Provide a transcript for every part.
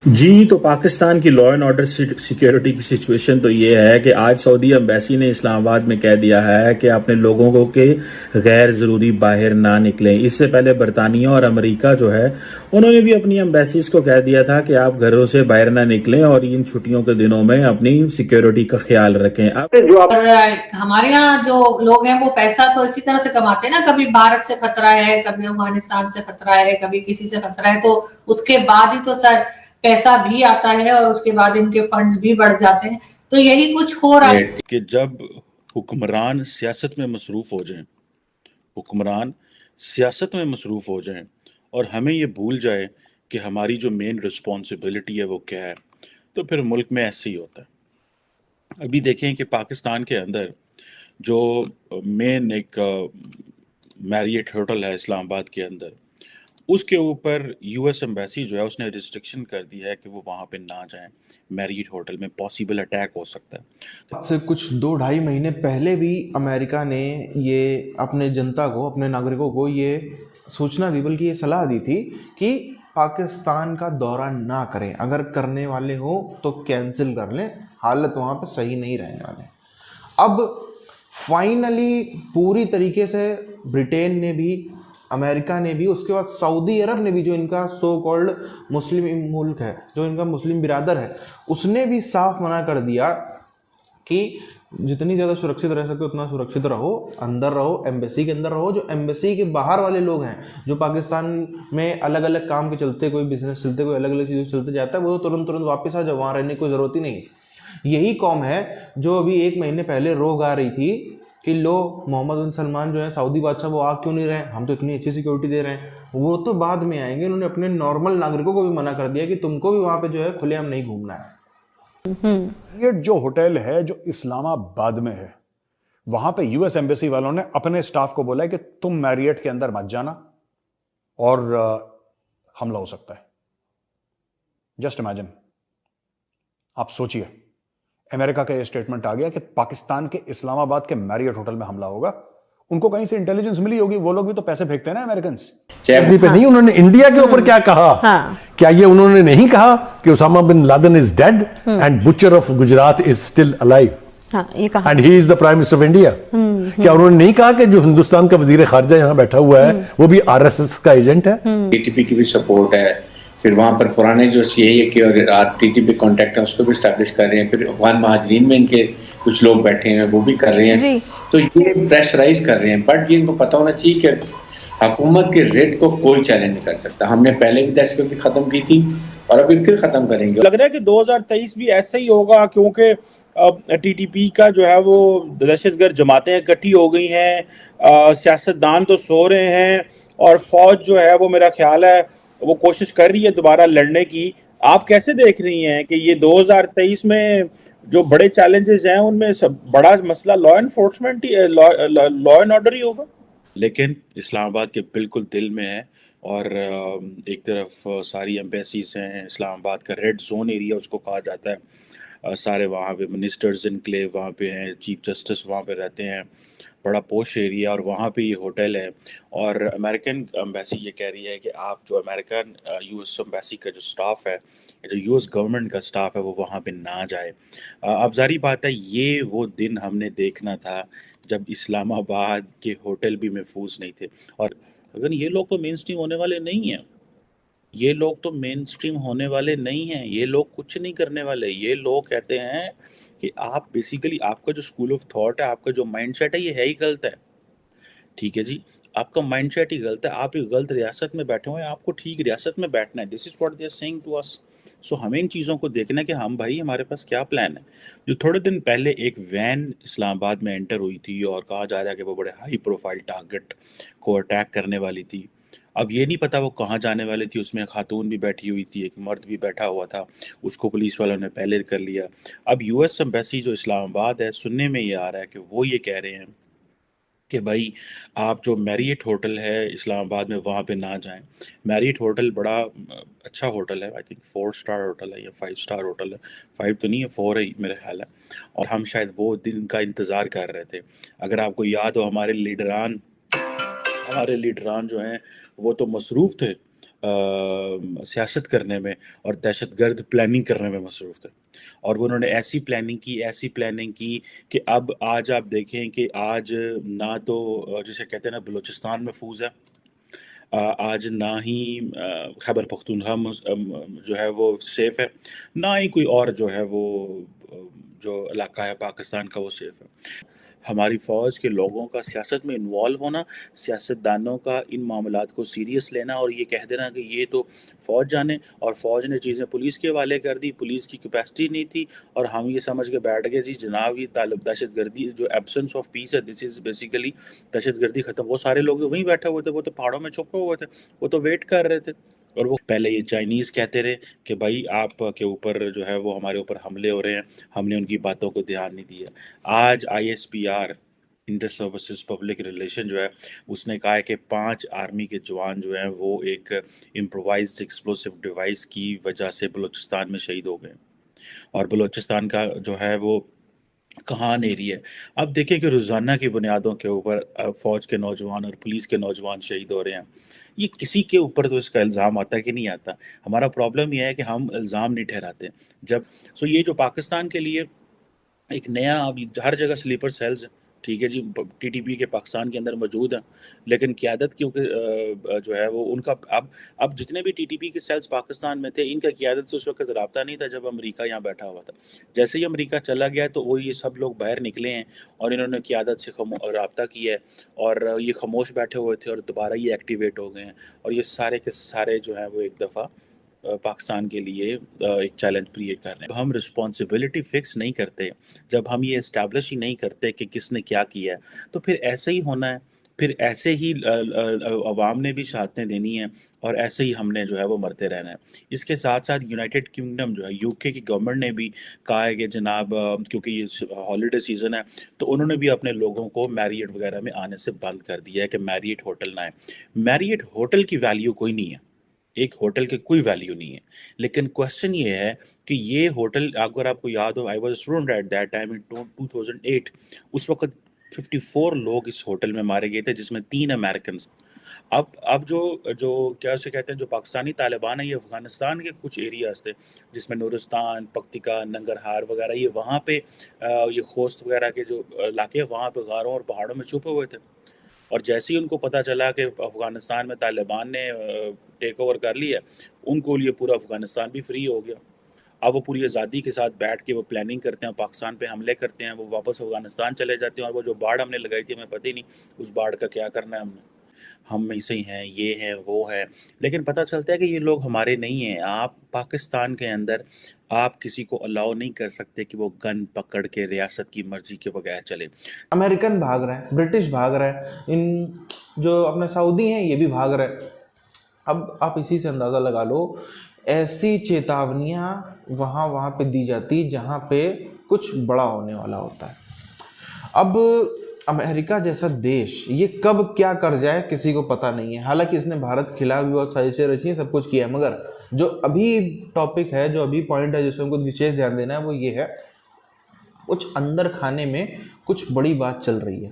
جی تو پاکستان کی لا and order security کی سچویشن تو یہ ہے کہ آج سعودی ایمبیسی نے اسلام آباد میں کہہ دیا ہے کہ اپنے لوگوں کو کہ غیر ضروری باہر نہ نکلیں۔ اس سے پہلے برطانیہ اور امریکہ جو ہے انہوں نے بھی اپنی ایمبیسیز کو کہہ دیا تھا کہ آپ گھروں سے باہر نہ نکلیں اور ان چھٹیوں کے دنوں میں اپنی سیکیورٹی کا خیال رکھیں۔ ہمارے یہاں جو لوگ ہیں وہ پیسہ تو اسی طرح سے کماتے ہیں نا، کبھی بھارت سے خطرہ ہے، کبھی افغانستان سے خطرہ ہے، کبھی کسی سے خطرہ ہے، تو اس کے بعد ہی تو سر پیسہ بھی آتا ہے اور اس کے بعد ان کے فنڈز بھی بڑھ جاتے ہیں۔ تو یہی کچھ ہو رہا ہے کہ جب حکمران سیاست میں مصروف ہو جائیں، حکمران سیاست میں مصروف ہو جائیں اور ہمیں یہ بھول جائے کہ ہماری جو مین رسپانسبلٹی ہے وہ کیا ہے، تو پھر ملک میں ایسے ہی ہوتا ہے۔ ابھی دیکھیں کہ پاکستان کے اندر جو مین ایک میریٹ ہوٹل ہے اسلام آباد کے اندر، اس کے اوپر یو ایس ایمبیسی جو ہے اس نے ریسٹرکشن کر دی ہے کہ وہ وہاں پہ نہ جائیں، میریٹ ہوٹل میں پاسبل اٹیک ہو سکتا ہے۔ سے کچھ 2-2.5 مہینے پہلے بھی امریکہ نے یہ اپنے جنتا کو، اپنے ناگرکوں کو یہ سوچنا دی، بلکہ یہ صلاح دی تھی کہ پاکستان کا دورہ نہ کریں، اگر کرنے والے ہو تو کینسل کر لیں، حالت وہاں پہ صحیح نہیں رہنے والے۔ اب فائنلی پوری طریقے سے برٹین نے بھی، امریکہ نے بھی، اس کے بعد سعودی عرب نے بھی، جو ان کا سو کالڈ مسلم ملک ہے، جو ان کا مسلم برادر ہے، اس نے بھی صاف منع کر دیا کہ جتنی زیادہ سرکشت رہ سکے اتنا سرکشت رہو، اندر رہو، ایمبیسی کے اندر رہو۔ جو ایمبیسی کے باہر والے لوگ ہیں، جو پاکستان میں الگ الگ کام کے چلتے، کوئی بزنس چلتے، کوئی الگ الگ چیزیں چلتے جاتا ہے، وہ تو ترنت واپس آ جاؤ، وہاں رہنے کی کوئی ضرورت ہی نہیں۔ یہی قوم ہے جو ابھی 1 مہینے پہلے رو گا رہی تھی کہ لو محمد بن سلمان جو ہے سعودی بادشاہ، وہ آ کیوں نہیں رہے، ہم تو اتنی اچھی سیکیورٹی دے رہے ہیں۔ وہ تو بعد میں آئیں گے، انہوں نے اپنے نارمل ناگرکوں کو بھی منع کر دیا کہ تم کو بھی وہاں پہ جو ہے کھلے عام نہیں گھومنا ہے۔ یہ جو ہوٹل ہے جو اسلام آباد میں ہے، وہاں پہ یو ایس ایمبیسی والوں نے اپنے سٹاف کو بولا ہے کہ تم میریٹ کے اندر مت جانا اور حملہ ہو سکتا ہے۔ جسٹ امیجن، آپ سوچئے، امریکہ کا یہ اسٹیٹمنٹ آ گیا کہ پاکستان کے اسلام آباد کے میریٹ ہوٹل میں حملہ ہوگا۔ ان کو کہیں سے انٹیلیجنس ملی ہوگی، وہ لوگ بھی تو پیسے پھینکتے ہیں نا امریکنز پہ نہیں۔ انہوں نے انڈیا کے اوپر کیا کہا؟ کیا یہ انہوں نے نہیں کہا کہ Osama bin Laden is dead and butcher of Gujarat is still alive and he is the prime minister of India? کیا انہوں نے نہیں کہا کہ جو ہندوستان کا وزیر خارجہ یہاں بیٹھا ہوا ہے وہ بھی آر ایس ایس کا ایجنٹ ہے؟ ٹی ٹی پی کی بھی سپورٹ ہے، پھر وہاں پر پرانے جو سی اے کے اور ٹی ٹی پی کانٹیکٹ ہیں اس کو بھی اسٹیبلش کر رہے ہیں، پھر افغان مہاجرین میں ان کے کچھ لوگ بیٹھے ہیں وہ بھی کر رہے ہیں، تو یہ پریشرائز کر رہے ہیں۔ بٹ یہ ان کو پتہ ہونا چاہیے کہ حکومت کے ریٹ کو کوئی چیلنج نہیں کر سکتا۔ ہم نے پہلے بھی دہشت گردی ختم کی تھی اور ابھی پھر ختم کریں گے۔ لگ رہا ہے کہ 2023 بھی ایسا ہی ہوگا، کیونکہ ٹی ٹی پی کا جو ہے وہ دہشت گرد جماعتیں اکٹھی ہو گئی ہیں، سیاستدان تو سو رہے ہیں، اور فوج جو ہے وہ میرا خیال ہے وہ کوشش کر رہی ہے دوبارہ لڑنے کی۔ آپ کیسے دیکھ رہی ہیں کہ یہ 2023 میں جو بڑے چیلنجز ہیں ان میں سب بڑا مسئلہ لا انفورسمنٹ ہی، لا اینڈ آرڈر ہی ہوگا؟ لیکن اسلام آباد کے بالکل دل میں ہے، اور ایک طرف ساری ایمبیسیز ہیں، اسلام آباد کا ریڈ زون ایریا اس کو کہا جاتا ہے، سارے وہاں پہ منسٹرز انکلیو وہاں پہ ہیں، چیف جسٹس وہاں پہ رہتے ہیں، بڑا پوش ایریا، اور وہاں پہ یہ ہوٹل ہے۔ اور امریکن ایمبیسی یہ کہہ رہی ہے کہ آپ جو امریکن یو ایس ایمبیسی کا جو سٹاف ہے، جو یو ایس گورنمنٹ کا سٹاف ہے، وہ وہاں پہ نہ جائے۔ اب ظاہری بات ہے یہ وہ دن ہم نے دیکھنا تھا جب اسلام آباد کے ہوٹل بھی محفوظ نہیں تھے۔ اور اگر یہ لوگ تو مین سٹریم ہونے والے نہیں ہیں، یہ لوگ تو مین سٹریم ہونے والے نہیں ہیں، یہ لوگ کچھ نہیں کرنے والے۔ یہ لوگ کہتے ہیں کہ آپ بیسیکلی آپ کا جو اسکول آف تھاٹ ہے، آپ کا جو مائنڈ سیٹ ہے، یہ ہے ہی غلط ہے۔ ٹھیک ہے جی، آپ کا مائنڈ سیٹ ہی غلط ہے، آپ ایک غلط ریاست میں بیٹھے ہوئے ہیں، آپ کو ٹھیک ریاست میں بیٹھنا ہے۔ This is what they are saying to us. So ہمیں ان چیزوں کو دیکھنا ہے کہ ہم بھائی ہمارے پاس کیا پلان ہے۔ جو تھوڑے دن پہلے ایک وین اسلام آباد میں انٹر ہوئی تھی اور کہا جا رہا ہے کہ وہ بڑے ہائی پروفائل ٹارگٹ کو اٹیک کرنے والی تھی، اب یہ نہیں پتا وہ کہاں جانے والی تھی۔ اس میں خاتون بھی بیٹھی ہوئی تھی، ایک مرد بھی بیٹھا ہوا تھا، اس کو پولیس والوں نے پہلے کر لیا۔ اب یو ایس ایمبیسی جو اسلام آباد ہے، سننے میں یہ آ رہا ہے کہ وہ یہ کہہ رہے ہیں کہ بھائی آپ جو میریٹ ہوٹل ہے اسلام آباد میں وہاں پہ نہ جائیں۔ میریٹ ہوٹل بڑا اچھا ہوٹل ہے، آئی تھنک 4 اسٹار ہوٹل ہے یا 5 اسٹار ہوٹل ہے، 5 تو نہیں ہے، 4 ہے میرا خیال ہے۔ اور ہم شاید وہ دن کا انتظار کر رہے تھے۔ اگر آپ کو یاد ہو، ہمارے لیڈران جو ہیں وہ تو مصروف تھے سیاست کرنے میں اور دہشت گرد پلاننگ کرنے میں مصروف تھے، اور انہوں نے ایسی پلاننگ کی کہ اب آج آپ دیکھیں کہ آج نہ تو جسے کہتے ہیں نا بلوچستان محفوظ ہے، آج نہ ہی خیبر پختونخوا جو ہے وہ سیف ہے، نہ ہی کوئی اور جو ہے وہ جو علاقہ ہے پاکستان کا وہ سیف ہے۔ ہماری فوج کے لوگوں کا سیاست میں انوالو ہونا، سیاستدانوں کا ان معاملات کو سیریس لینا اور یہ کہہ دینا کہ یہ تو فوج جانے، اور فوج نے چیزیں پولیس کے حوالے کر دی، پولیس کی کیپیسٹی نہیں تھی، اور ہم یہ سمجھ کے بیٹھ گئے جی جناب یہ دہشت گردی جو ایبسنس آف پیس ہے، دس از بیسیکلی دہشت گردی ختم۔ وہ سارے لوگ وہیں بیٹھے ہوئے تھے، وہ تو پہاڑوں میں چھپے ہوئے تھے، وہ تو ویٹ کر رہے تھے، اور وہ پہلے یہ چائنیز کہتے رہے کہ بھائی آپ کے اوپر جو ہے وہ ہمارے اوپر حملے ہو رہے ہیں، ہم نے ان کی باتوں کو دھیان نہیں دیا۔ آج ISPR inter services public relation جو ہے اس نے کہا ہے کہ 5 آرمی کے جوان جو ہیں وہ ایک امپرووائزڈ ایکسپلوسیو ڈیوائس کی وجہ سے بلوچستان میں شہید ہو گئے، اور بلوچستان کا جو ہے وہ کہاں ایریا ہے۔ اب دیکھیں کہ روزانہ کی بنیادوں کے اوپر فوج کے نوجوان اور پولیس کے نوجوان شہید ہو رہے ہیں، یہ کسی کے اوپر تو اس کا الزام آتا ہے کہ نہیں آتا؟ ہمارا پرابلم یہ ہے کہ ہم الزام نہیں ٹھہراتے۔ جب یہ جو پاکستان کے لیے ایک نیا، اب ہر جگہ سلیپر سیلز ہیں، ٹھیک ہے جی، TTP کے پاکستان کے اندر موجود ہیں، لیکن قیادت کیونکہ جو ہے وہ ان کا اب جتنے بھی TTP کے سیلز پاکستان میں تھے، ان کا قیادت سے اس وقت رابطہ نہیں تھا جب امریکہ یہاں بیٹھا ہوا تھا۔ جیسے ہی امریکہ چلا گیا تو وہ یہ سب لوگ باہر نکلے ہیں اور انہوں نے قیادت سے رابطہ کیا ہے، اور یہ خاموش بیٹھے ہوئے تھے اور دوبارہ یہ ایکٹیویٹ ہو گئے ہیں، اور یہ سارے کے سارے جو ہیں وہ ایک دفعہ پاکستان کے لیے ایک چیلنج کریٹ کر رہے ہیں۔ ہم رسپانسبلٹی فکس نہیں کرتے، جب ہم یہ اسٹیبلش ہی نہیں کرتے کہ کس نے کیا کیا ہے، تو پھر ایسے ہی ہونا ہے، پھر ایسے ہی عوام نے بھی شہادتیں دینی ہیں، اور ایسے ہی ہم نے جو ہے وہ مرتے رہنا ہے۔ اس کے ساتھ ساتھ یونائٹڈ کنگڈم جو ہے UK کی گورنمنٹ نے بھی کہا ہے کہ جناب کیونکہ یہ ہالیڈے سیزن ہے تو انہوں نے بھی اپنے لوگوں کو میریٹ وغیرہ میں آنے سے بند کر دیا ہے کہ میریٹ ہوٹل نہ آئے۔ میریٹ ہوٹل کی ویلیو کوئی نہیں ہے، ایک ہوٹل کی کوئی ویلیو نہیں ہے، لیکن کوشچن یہ ہے کہ یہ ہوٹل، اگر آپ کو یاد ہو، I was student at that time in 2008، اس وقت 54 لوگ اس ہوٹل میں مارے گئے تھے، جس میں 3 امریکنس۔ اب جو کیا اسے کہتے ہیں، جو پاکستانی طالبان ہیں، یہ افغانستان کے کچھ ایریاز تھے جس میں نورستان، پکتیکا، ننگرہار وغیرہ، یہ وہاں پہ یہ خوست وغیرہ کے جو علاقے ہیں وہاں پہ غاروں اور پہاڑوں میں چھپے ہوئے تھے، اور جیسے ہی ان کو پتہ چلا کہ افغانستان میں طالبان نے ٹیک اوور کر لیا، ان کو لیے پورا افغانستان بھی فری ہو گیا۔ اب وہ پوری آزادی کے ساتھ بیٹھ کے وہ پلاننگ کرتے ہیں، پاکستان پہ حملے کرتے ہیں، وہ واپس افغانستان چلے جاتے ہیں، اور وہ جو باڑ ہم نے لگائی تھی ہمیں پتہ ہی نہیں اس باڑ کا کیا کرنا ہے ہم ایسے ہی ہیں، یہ ہیں وہ ہے، لیکن پتہ چلتا ہے کہ یہ لوگ ہمارے نہیں ہیں۔ آپ پاکستان کے اندر آپ کسی کو الاؤ نہیں کر سکتے کہ وہ گن پکڑ کے ریاست کی مرضی کے بغیر چلے۔ امریکن بھاگ رہے ہیں، برٹش بھاگ رہے ہیں، ان جو اپنے سعودی ہیں یہ بھی بھاگ رہے ہیں۔ اب آپ اسی سے اندازہ لگا لو، ایسی چیتاونیاں وہاں پہ دی جاتی جہاں پہ کچھ بڑا ہونے والا ہوتا ہے۔ اب امریکہ جیسا دیش یہ کب کیا کر جائے کسی کو پتہ نہیں ہے، حالانکہ اس نے بھارت کے خلاف بھی بہت سازشیں رچی ہیں، سب کچھ کیا ہے، مگر جو ابھی ٹاپک ہے، جو ابھی پوائنٹ ہے جس پہ ہم کو وشیش دھیان دینا ہے، وہ یہ ہے کچھ اندر کھانے میں کچھ بڑی بات چل رہی ہے۔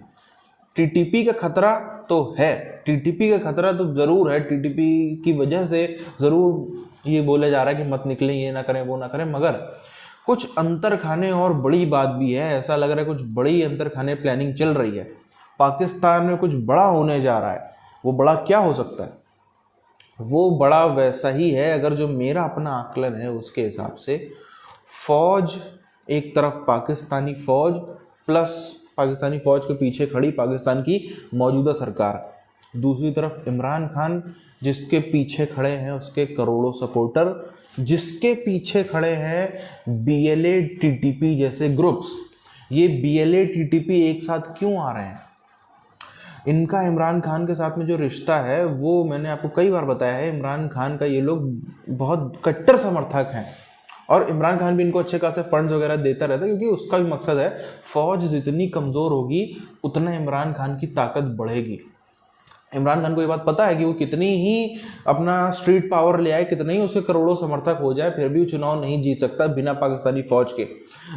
TTP کا خطرہ تو ہے، TTP کا خطرہ تو ضرور ہے، TTP کی وجہ سے ضرور یہ بولا جا رہا ہے کہ مت نکلیں، یہ نہ کریں، وہ نہ کریں، مگر کچھ انتر کھانے اور بڑی بات بھی ہے۔ ایسا لگ رہا ہے کچھ بڑی انتر کھانے پلاننگ چل رہی ہے، پاکستان میں کچھ بڑا ہونے جا رہا ہے۔ وہ بڑا کیا ہو سکتا ہے؟ وہ بڑا ویسا ہی ہے، اگر جو میرا اپنا آکلن ہے اس کے حساب سے، فوج ایک طرف پاکستانی فوج پلس پاکستانی فوج کے پیچھے کھڑی پاکستان کی موجودہ سرکار، دوسری طرف عمران خان جس کے پیچھے کھڑے ہیں اس کے کروڑوں سپورٹر، جس کے پیچھے کھڑے ہیں BLA TTP جیسے گروپس۔ یہ BLA TTP ایک ساتھ کیوں آ رہے ہیں؟ ان کا عمران خان کے ساتھ میں جو رشتہ ہے وہ میں نے آپ کو کئی بار بتایا ہے، عمران خان کا یہ لوگ بہت کٹر سمرتھک ہیں، اور عمران خان بھی ان کو اچھے خاصے فنڈز وغیرہ دیتا رہتا ہے، کیونکہ اس کا بھی مقصد ہے فوج جتنی کمزور ہوگی اتنا عمران خان کی طاقت بڑھے گی۔ عمران خان کو یہ بات پتہ ہے کہ وہ کتنی ہی اپنا اسٹریٹ پاور لے آئے، کتنے ہی اس کے کروڑوں سمرتھک ہو جائے، پھر بھی وہ چناؤ نہیں جیت سکتا بنا پاکستانی فوج کے۔